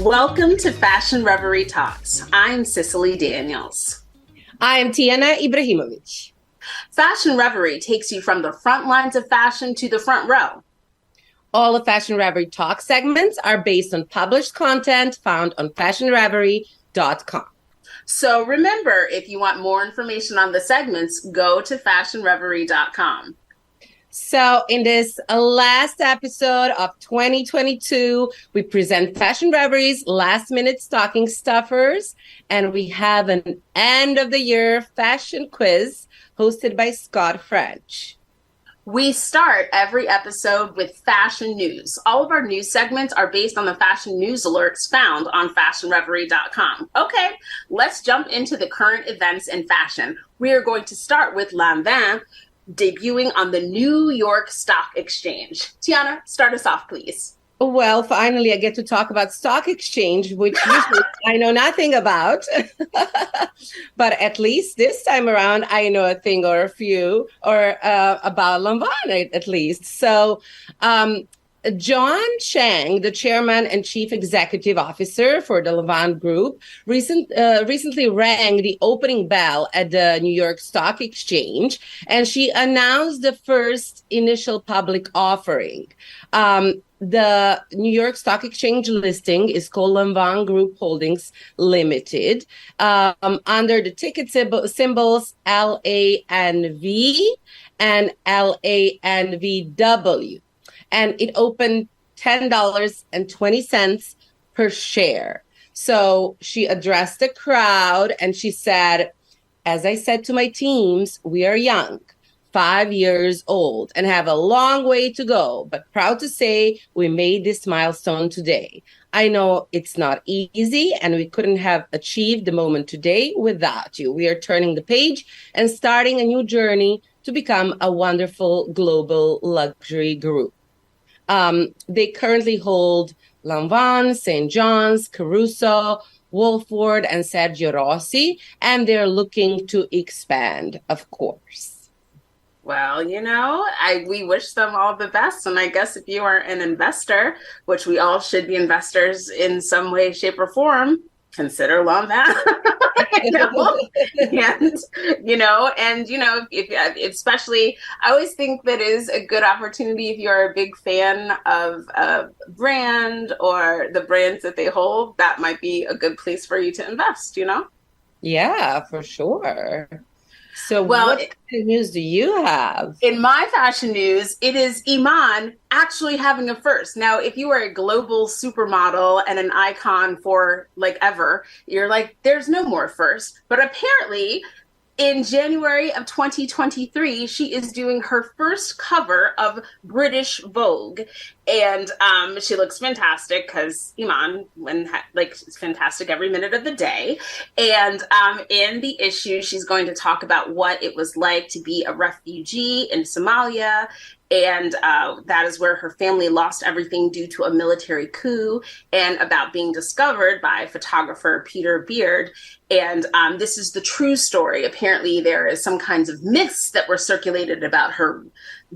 Welcome to Fashion Reverie Talks. I'm Cicily Daniels. I am Tijana Ibrahimovic. Fashion Reverie takes you from the front lines of fashion to the front row. All the Fashion Reverie Talk segments are based on published content found on fashionreverie.com. So remember, if you want more information on the segments, go to fashionreverie.com. So in this last episode of 2022, we present Fashion Reverie's last minute stocking stuffers, and we have an end of the year fashion quiz hosted by Scott French. We start every episode with fashion news. All of our news segments are based on the fashion news alerts found on fashionreverie.com. Okay, let's jump into the current events in fashion. We are going to start with Lanvin debuting on the New York Stock Exchange. Tijana, start us off, please. Well, finally, I get to talk about stock exchange, which usually I know nothing about. But at least this time around, I know a thing or a few, or about Lanvin at least. So John Chang, the chairman and chief executive officer for the Lanvin Group, recently rang the opening bell at the New York Stock Exchange, and she announced the first initial public offering. The New York Stock Exchange listing is called Lanvin Group Holdings Limited, under the ticket symbols LANV and LANVW. And it opened $10.20 per share. So she addressed the crowd and she said, as I said to my teams, we are young, 5 years old, and have a long way to go, but proud to say we made this milestone today. I know it's not easy, and we couldn't have achieved the moment today without you. We are turning the page and starting a new journey to become a wonderful global luxury group. They currently hold Lanvin, St. John's, Caruso, Wolford, and Sergio Rossi, and they're looking to expand, of course. Well, we wish them all the best. And I guess if you are an investor, which we all should be investors in some way, shape, or form, consider Lanvin. Especially, I always think that is a good opportunity if you're a big fan of a brand or the brands that they hold. That might be a good place for you to invest. Yeah, for sure. So what kind of news do you have? In my fashion news, it is Iman actually having a first. Now, if you are a global supermodel and an icon for ever, you're like, there's no more first. But apparently, in January of 2023, she is doing her first cover of British Vogue. And she looks fantastic because Iman is fantastic every minute of the day. And in the issue, she's going to talk about what it was like to be a refugee in Somalia. And that is where her family lost everything due to a military coup, and about being discovered by photographer Peter Beard. And this is the true story. Apparently, there is some kinds of myths that were circulated about her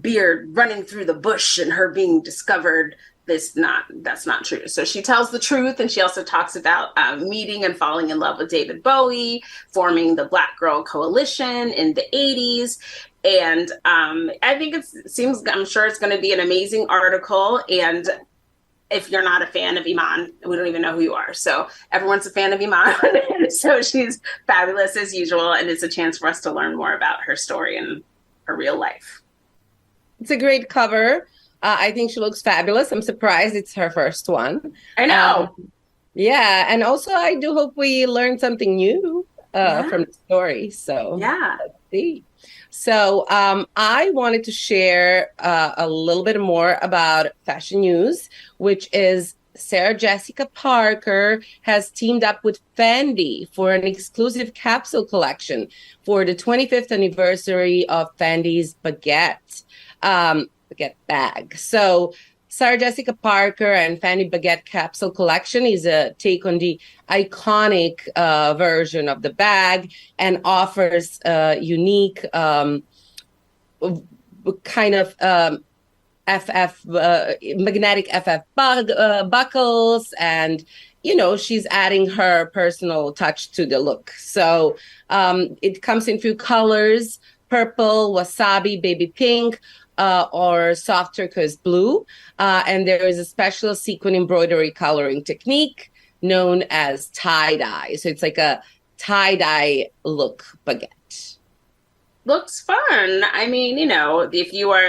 beard running through the bush and her being discovered. That's not true. So she tells the truth, and she also talks about meeting and falling in love with David Bowie, forming the Black Girl Coalition in the 80s. And I think I'm sure it's going to be an amazing article. And if you're not a fan of Iman, we don't even know who you are. So everyone's a fan of Iman. So she's fabulous as usual. And it's a chance for us to learn more about her story and her real life. It's a great cover. I think she looks fabulous. I'm surprised it's her first one. I know. Yeah. And also, I do hope we learn something new from the story. So yeah. Let's see. So I wanted to share a little bit more about fashion news, which is Sarah Jessica Parker has teamed up with Fendi for an exclusive capsule collection for the 25th anniversary of Fendi's Baguette bag. So Sarah Jessica Parker and Fendi Baguette capsule collection is a take on the iconic version of the bag and offers unique kind of magnetic FF buckles, and she's adding her personal touch to the look. So it comes in few colors: purple, wasabi, baby pink, or soft turquoise blue. And there is a special sequin embroidery coloring technique known as tie-dye. So it's like a tie-dye look baguette. Looks fun. I mean,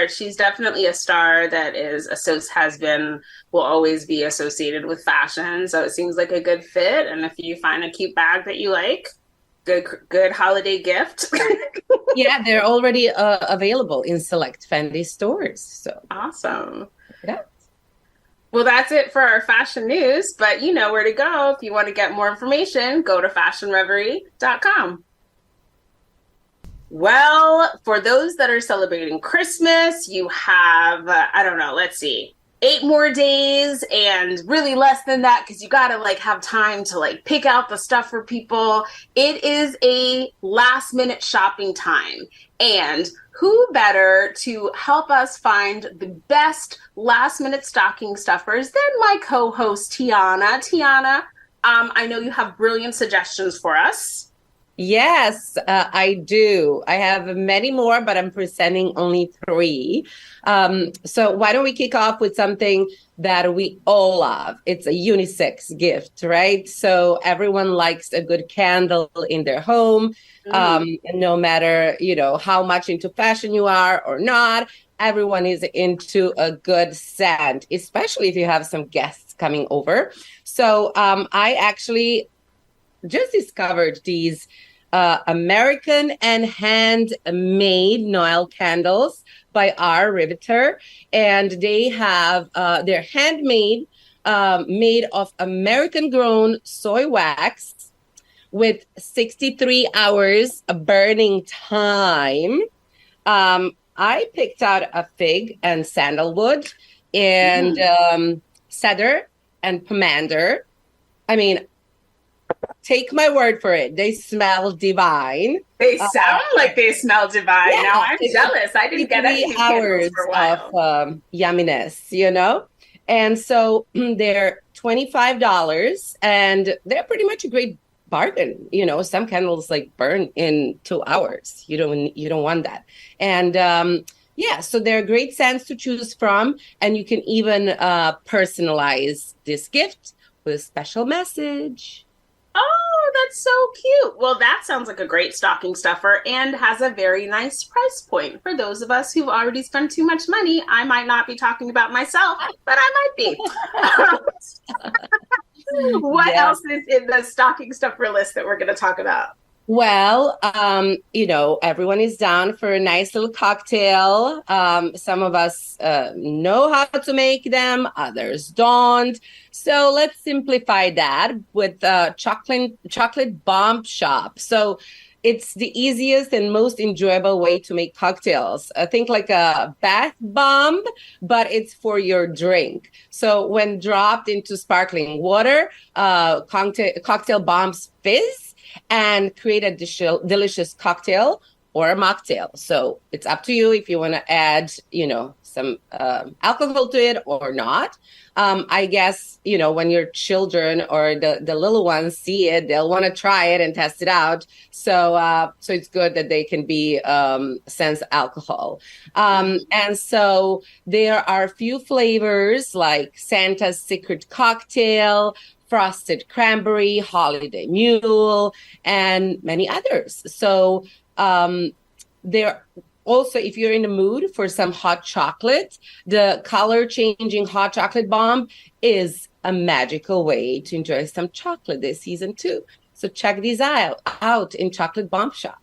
she's definitely a star that will always be associated with fashion. So it seems like a good fit. And if you find a cute bag that you like, good holiday gift. Yeah, they're already available in select Fendi stores. So awesome. Yeah. Well, that's it for our fashion news, but you know where to go. If you want to get more information, go to fashionreverie.com. Well, for those that are celebrating Christmas, you have, let's see, 8 more days, and really less than that because you got to have time to pick out the stuff for people. It is a last minute shopping time. And who better to help us find the best last minute stocking stuffers than my co-host, Tijana. Tijana, I know you have brilliant suggestions for us. Yes, I do. I have many more, but I'm presenting only 3. So why don't we kick off with something that we all love? It's a unisex gift, right? So everyone likes a good candle in their home. And no matter, how much into fashion you are or not, everyone is into a good scent, especially if you have some guests coming over. So I actually just discovered these American and handmade Noel candles by our riveter, and they have they're handmade, made of American grown soy wax with 63 hours of burning time. I picked out a fig and sandalwood and cedar and pomander. I mean, take my word for it. They smell divine. They sound like they smell divine. Yeah, now I'm jealous. I didn't get any hours for a while. of yumminess, And so they're $25, and they're pretty much a great bargain. Some candles burn in 2 hours. You don't want that. And so they're great scents to choose from, and you can even personalize this gift with a special message. Oh, that's so cute. Well, that sounds like a great stocking stuffer and has a very nice price point. For those of us who've already spent too much money, I might not be talking about myself, but I might be. What else is in the stocking stuffer list that we're going to talk about? Well, everyone is down for a nice little cocktail. Some of us know how to make them, others don't. So let's simplify that with chocolate bomb shop. So it's the easiest and most enjoyable way to make cocktails. I think like a bath bomb, but it's for your drink. So when dropped into sparkling water, cocktail bombs fizz and create a delicious cocktail or a mocktail. So it's up to you if you want to add, some alcohol to it or not. I guess, when your children or the little ones see it, they'll want to try it and test it out. So it's good that they can be sense alcohol. And so there are a few flavors like Santa's Secret Cocktail, Frosted Cranberry, Holiday Mule, and many others. So there also, if you're in the mood for some hot chocolate, the color-changing hot chocolate bomb is a magical way to enjoy some chocolate this season too. So check these out in Chocolate Bomb Shop.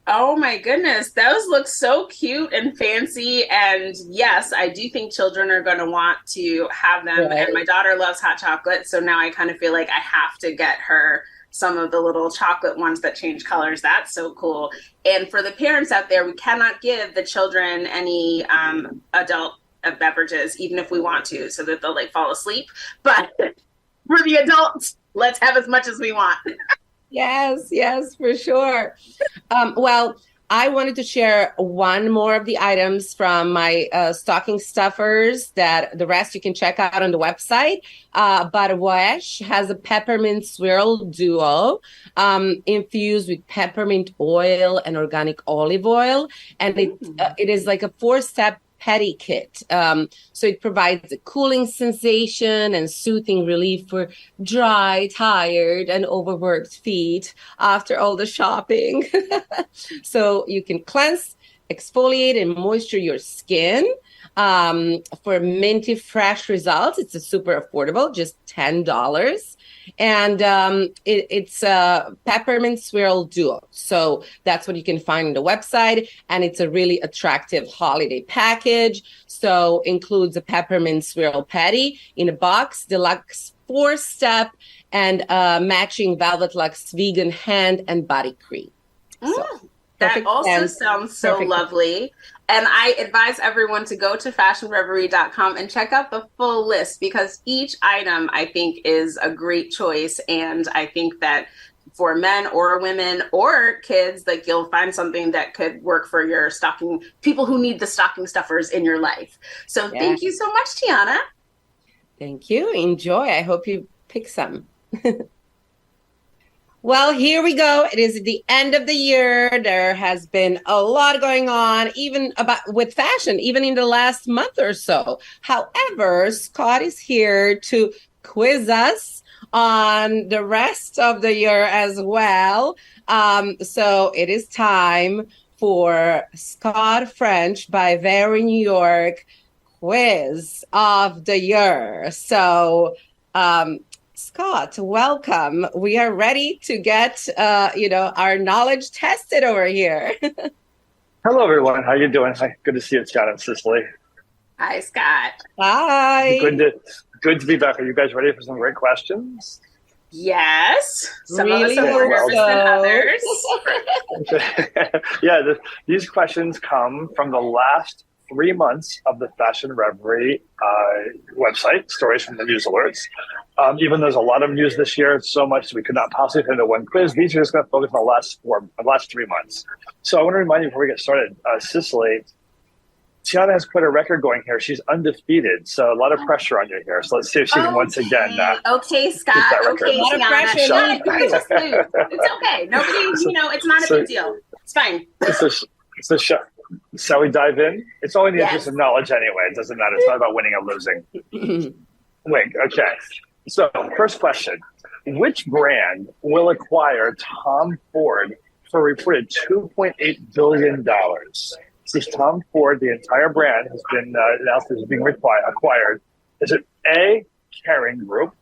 Oh my goodness, those look so cute and fancy. And yes, I do think children are going to want to have them. Right. And my daughter loves hot chocolate. So now I kind of feel like I have to get her some of the little chocolate ones that change colors. That's so cool. And for the parents out there, we cannot give the children any adult beverages, even if we want to, so that they'll fall asleep. But for the adults, let's have as much as we want. Yes, for sure. Well, I wanted to share one more of the items from my stocking stuffers that the rest you can check out on the website. But Wash has a peppermint swirl duo infused with peppermint oil and organic olive oil. And it is like a 4-step petty kit. So it provides a cooling sensation and soothing relief for dry, tired, and overworked feet after all the shopping. So you can cleanse, exfoliate, and moisture your skin for minty fresh results. It's a super affordable, just $10. And it's a peppermint swirl duo. So that's what you can find on the website. And it's a really attractive holiday package. So includes a peppermint swirl patty in a box, deluxe 4-step, and matching Velvet Luxe vegan hand and body cream. So, that also sounds so lovely. And I advise everyone to go to fashionreverie.com and check out the full list, because each item I think is a great choice. And I think that for men or women or kids, like, you'll find something that could work for your stocking, people who need the stocking stuffers in your life. So Thank you so much, Tijana. Thank you. Enjoy. I hope you pick some. Well, here we go. It is the end of the year. There has been a lot going on, even with fashion, even in the last month or so. However, Scott is here to quiz us on the rest of the year as well. So it is time for Scott French by Very New York quiz of the year. So, Scott, welcome. We are ready to get, our knowledge tested over here. Hello, everyone. How you doing? Hi. Good to see you, Tijana and Cicily. Hi, Scott. Hi. Good to be back. Are you guys ready for some great questions? Yes. Some really of us are more nervous than others. Yeah, these questions come from the last 3 months of the Fashion Reverie website, stories from the news alerts. Even though there's a lot of news this year, it's so much we could not possibly fit into one quiz. These are just going to focus on the last 3 months. So I want to remind you before we get started, Cicily, Tijana has put a record going here. She's undefeated, so a lot of pressure on you here. So let's see if she can once again. Okay, Scott. Okay, Tijana. Just lose. It's okay. Nobody, it's not a big deal. It's fine. It's a show. Shall we dive in? It's all in the interest of knowledge anyway. It doesn't matter. It's not about winning or losing. Wait, okay. So, first question. Which brand will acquire Tom Ford for a reported $2.8 billion? This is Tom Ford. The entire brand has been announced as being acquired. Is it A, Kering Group,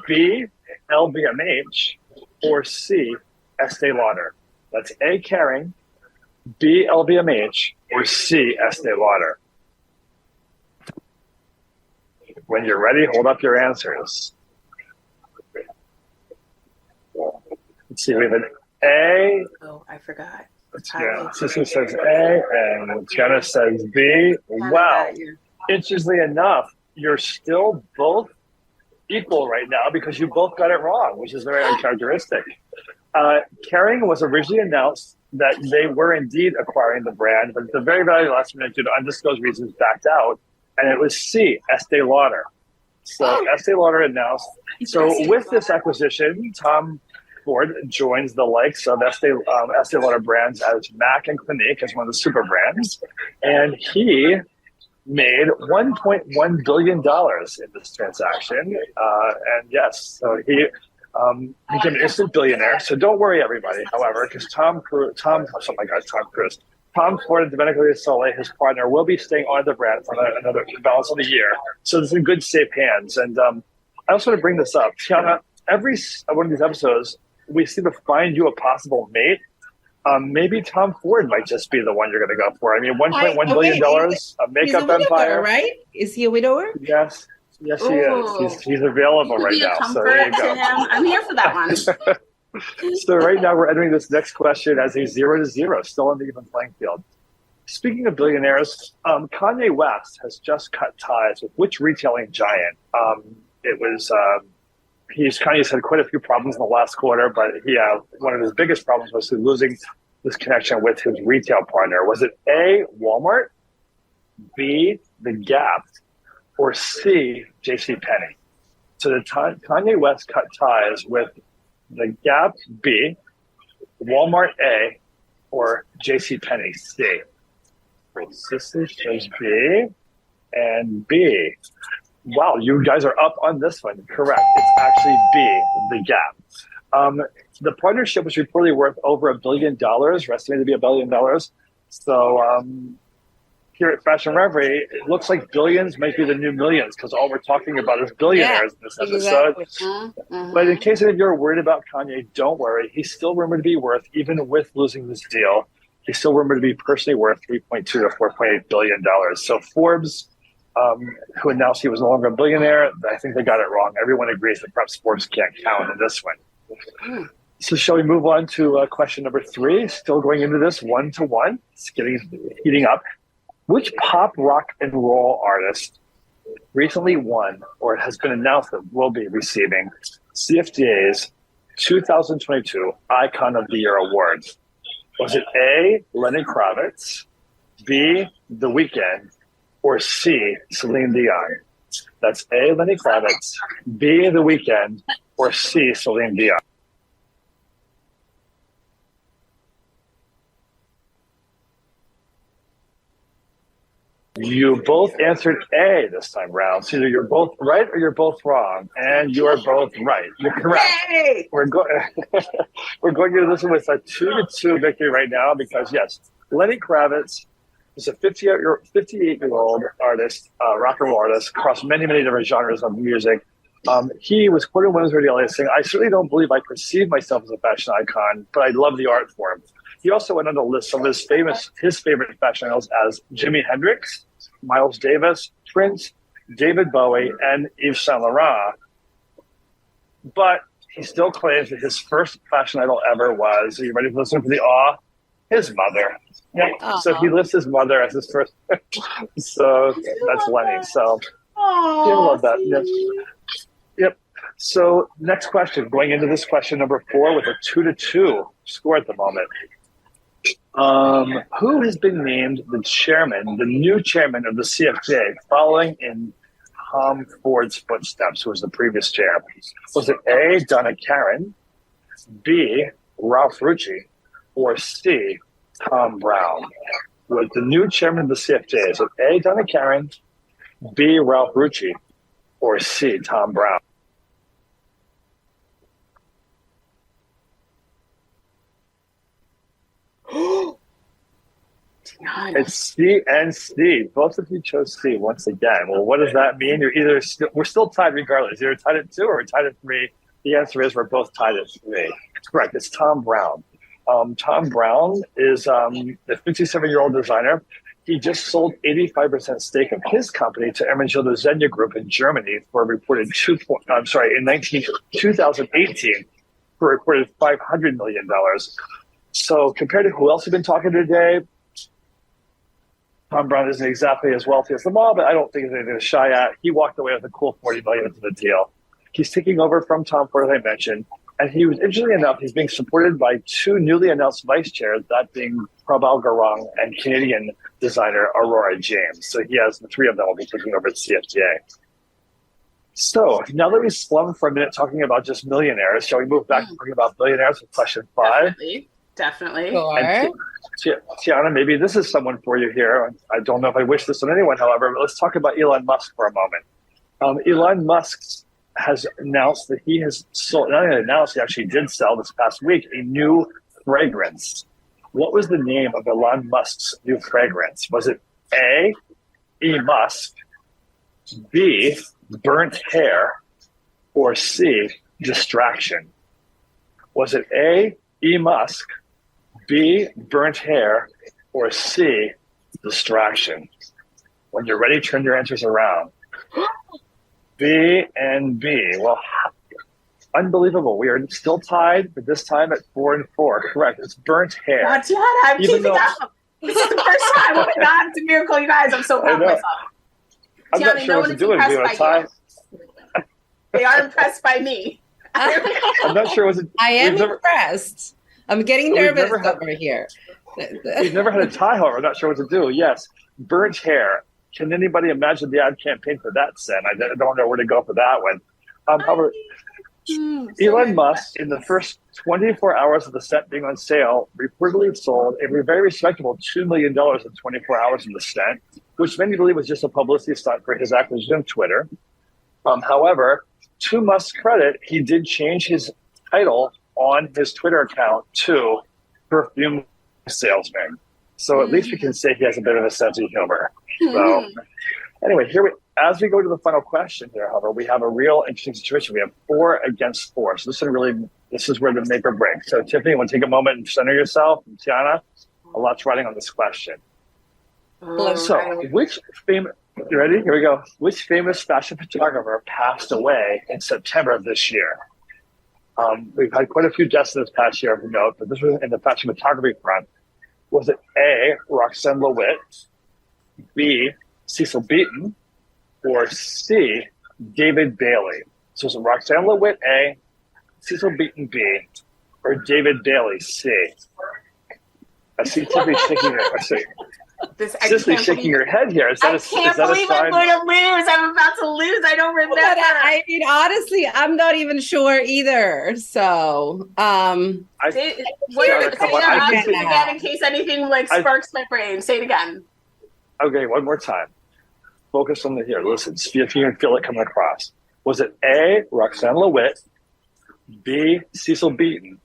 B, LVMH, or C, Estee Lauder? That's A, Kering, B, LVMH, or C, Estee Lauder. When you're ready, hold up your answers. Let's see, we have an A. Oh, I forgot. Cicely says A, and Jenna says B. Wow. Interestingly enough, you're still both equal right now because you both got it wrong, which is very uncharacteristic. Kering was originally announced that they were indeed acquiring the brand, but at the very, very last minute, due to undisclosed reasons, backed out, and it was C, Estee Lauder. So Estee Lauder announced. So with this acquisition, Tom Ford joins the likes of Estee Lauder brands as MAC and Clinique as one of the super brands, and he made $1.1 billion in this transaction. And yes, so he became an instant billionaire. So don't worry, everybody, however, because Tom Ford and Domenico De Sole, his partner, will be staying on the brand for another balance of the year. So it's in good, safe hands. And I also want to bring this up. Tijana, every one of these episodes, we seem to find you a possible mate. Maybe Tom Ford might just be the one you're going to go for. I mean, $1.1 billion, a makeup empire. Right? Is he a widower? Yes, he is. He's available right now. So there you go. I'm here for that one. So right now we're entering this next question as a 0-0, still on the even playing field. Speaking of billionaires, Kanye West has just cut ties with which retailing giant? Kanye's had quite a few problems in the last quarter, but one of his biggest problems was losing this connection with his retail partner? Was it A, Walmart, B, The Gap, or C, JCPenney? So Kanye West cut ties with The Gap, B, Walmart, A, or JCPenney, C. Cicily says B and B. Wow, you guys are up on this one. Correct. It's actually B, The Gap. The partnership was reportedly worth over $1 billion, estimated to be $1 billion. So here at Fashion Reverie, it looks like billions might be the new millions because all we're talking about is billionaires in this episode. Exactly. But in case any of you are worried about Kanye, don't worry. He's still rumored to be worth, even with losing this deal, he's still rumored to be personally worth $3.2 to $4.8 billion. So Forbes, who announced he was no longer a billionaire, I think they got it wrong. Everyone agrees that perhaps Forbes can't count in this one. So shall we move on to question number 3? Still going into this 1-1. It's heating up. Which pop, rock, and roll artist recently won or has been announced that will be receiving CFDA's 2022 Icon of the Year Awards? Was it A, Lenny Kravitz, B, The Weeknd, or C, Celine Dion? That's A, Lenny Kravitz, B, The Weeknd, or C, Celine Dion. You both answered A this time round. So either you're both right or you're both wrong. And you are both right. You're correct. Yay! We're going to listen with a 2-2 victory right now because, yes, Lenny Kravitz is a 58-year-old artist, rock and roll artist, across many, many different genres of music. He was quoted on Women's Radio saying, "I certainly don't believe I perceive myself as a fashion icon, but I love the art form." He also went on to list some of his favorite fashion idols as Jimi Hendrix, Miles Davis, Prince, David Bowie, and Yves Saint Laurent. But he still claims that his first fashion idol ever was, are you ready to listen for the awe? His mother. Yeah. So he lists his mother as his first. So that's Lenny. So I love that. Yep. So next question, going into this question number 4 with a 2-2 score at the moment. Who has been named the new chairman of the CFJ, following in Tom Ford's footsteps, who was the previous chair? Was it A, Donna Karan, B, Ralph Rucci, or C, Tom Brown? Was the new chairman of the CFJ, is it A, Donna Karan, B, Ralph Rucci, or C, Tom Brown? It's C and C. Both of you chose C once again. Well, what does that mean? We're still tied regardless. You're tied at 2 or we're tied at 3. The answer is we're both tied at 3. Correct. It's Tom Brown. Tom Brown is a 57-year-old designer. He just sold 85% stake of his company to Ermenegildo Zegna Group in Germany for a reported 2018 for a reported $500 million. So compared to who else we've been talking to today, Tom Brown isn't exactly as wealthy as them all, but I don't think there's anything to shy at. He walked away with a cool $40 million into the deal. He's taking over from Tom Ford, as I mentioned, and he was, interestingly enough, he's being supported by 2 newly announced vice chairs, that being Prabal Gurung and Canadian designer Aurora James. So he has the 3 of them will be taking over the CFDA. So now that we've slung for a minute talking about just millionaires, shall we move back to talking about billionaires with question 5? Definitely. And Tijana, maybe this is someone for you here. I don't know if I wish this on anyone, however, but let's talk about Elon Musk for a moment. Elon Musk has announced that he has sold, not only announced, he actually did sell this past week a new fragrance. What was the name of Elon Musk's new fragrance? Was it A, E-Musk, B, Burnt Hair, or C, Distraction? Was it A, E-Musk, B, Burnt Hair, or C, Distraction? When you're ready, turn your answers around. B and B. Well, unbelievable. We are still tied, but this time at 4-4. Correct. It's Burnt Hair. Tijana, I'm keeping up. This is the first time. Oh my God, it's a miracle, you guys. I'm so proud of myself. I'm not sure what to do. They are impressed by me. I'm not sure what to do. I am impressed. I'm getting nervous over here. We've never had a tie, however. I'm not sure what to do. Yes, burnt hair. Can anybody imagine the ad campaign for that, Sen? I don't know where to go for that one. However, Elon Musk, in the first 24 hours of the set being on sale, reportedly sold a very respectable $2 million in 24 hours of the set, which many believe was just a publicity stunt for his acquisition of Twitter. However, to Musk's credit, he did change his title on his Twitter account to perfume salesman. So at least we can say he has a bit of a sense of humor. So anyway, as we go to the final question here, however, we have a real interesting situation. We have 4 against 4. So this is where the make or break. So Tiffany, want to take a moment and center yourself? And Tijana, a lot's riding on this question. So you ready? Here we go. Which famous fashion photographer passed away in September of this year? We've had quite a few deaths this past year of note, but this was in the fashion photography front. Was it A, Roxanne Lewitt, B, Cecil Beaton, or C, David Bailey? So is it Roxanne Lewitt A, Cecil Beaton B, or David Bailey C? I see Tiffany shaking your head here. I can't believe I'm going to lose. I'm about to lose. I don't remember. I mean, honestly, I'm not even sure either. So, say it again in case anything sparks my brain. Say it again. Okay, one more time. Focus on the here. Listen, see if you can feel it coming across. Was it A, Roxanne Lewitt, B, Cecil Beaton,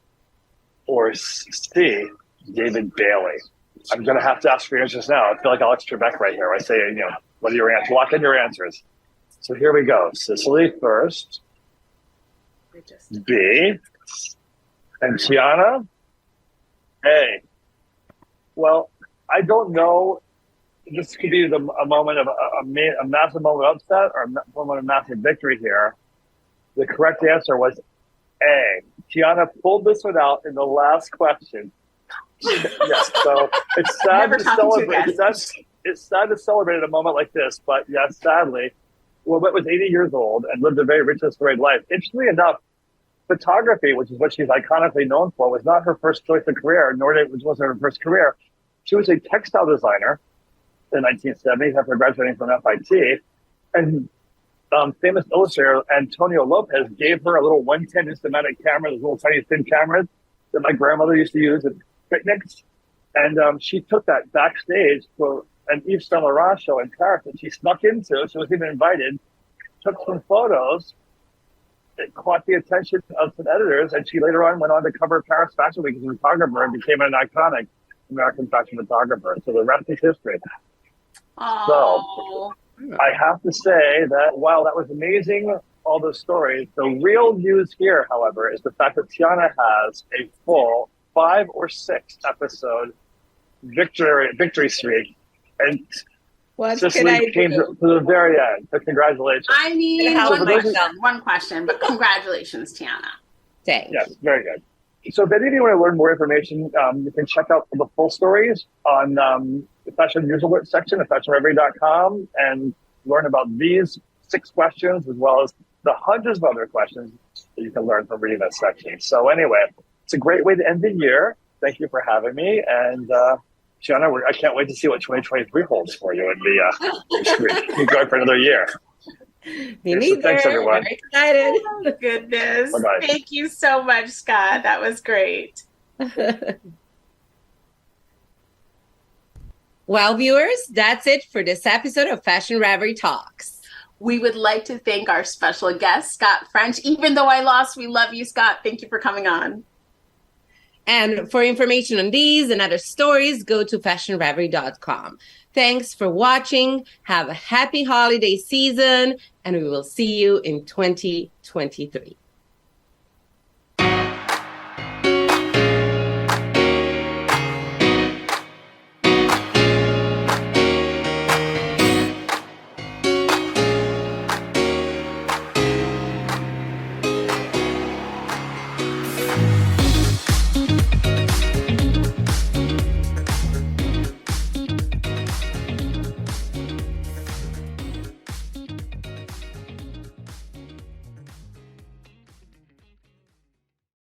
or C, David Bailey? I'm going to have to ask for your answers now. I feel like Alex Trebek right here. I say, what are your answers? Lock in your answers. So here we go. Cicely first. B. And Tijana? A. Well, I don't know. This could be a moment of a massive moment of upset or a moment of massive victory here. The correct answer was A. Tijana pulled this one out in the last question. Yes, so it's sad to celebrate. It's sad to celebrate at a moment like this, but yes, sadly, Lewitt was 80 years old and lived a very rich and storied life. Interestingly enough, photography, which is what she's iconically known for, was not her first choice of career, nor was it her first career. She was a textile designer in the 1970s after graduating from FIT, and famous illustrator Antonio Lopez gave her a little 110 Instamatic camera, those little tiny thin cameras that my grandmother used to use at picnics, and she took that backstage to an Yves Saint Laurent show in Paris that she snuck into. She wasn't even invited. Took some photos. It caught the attention of some editors, and she later on went on to cover Paris Fashion Week as a photographer and became an iconic American fashion photographer. So the rest is history. Aww. So I have to say that while that was amazing, all those stories, the real news here, however, is the fact that Tijana has a full 5 or 6 episode victory streak, and Cicely came to the very end. So congratulations. I mean, one question, but congratulations, Tijana. Thanks. Yes, very good. So if any of you want to learn more information, you can check out the full stories on the Fashion News Alert section at fashionreverie.com and learn about these 6 questions as well as the hundreds of other questions that you can learn from reading that section. So anyway, it's a great way to end the year. Thank you for having me. And Tijana, I can't wait to see what 2023 holds for you in the street. Keep going for another year. Me neither. So thanks, everyone. Very excited. Oh, goodness. Bye-bye. Thank you so much, Scott. That was great. Well, viewers, that's it for this episode of Fashion Reverie Talks. We would like to thank our special guest, Scott French. Even though I lost, we love you, Scott. Thank you for coming on. And for information on these and other stories, go to fashionreverie.com. Thanks for watching. Have a happy holiday season, and we will see you in 2023.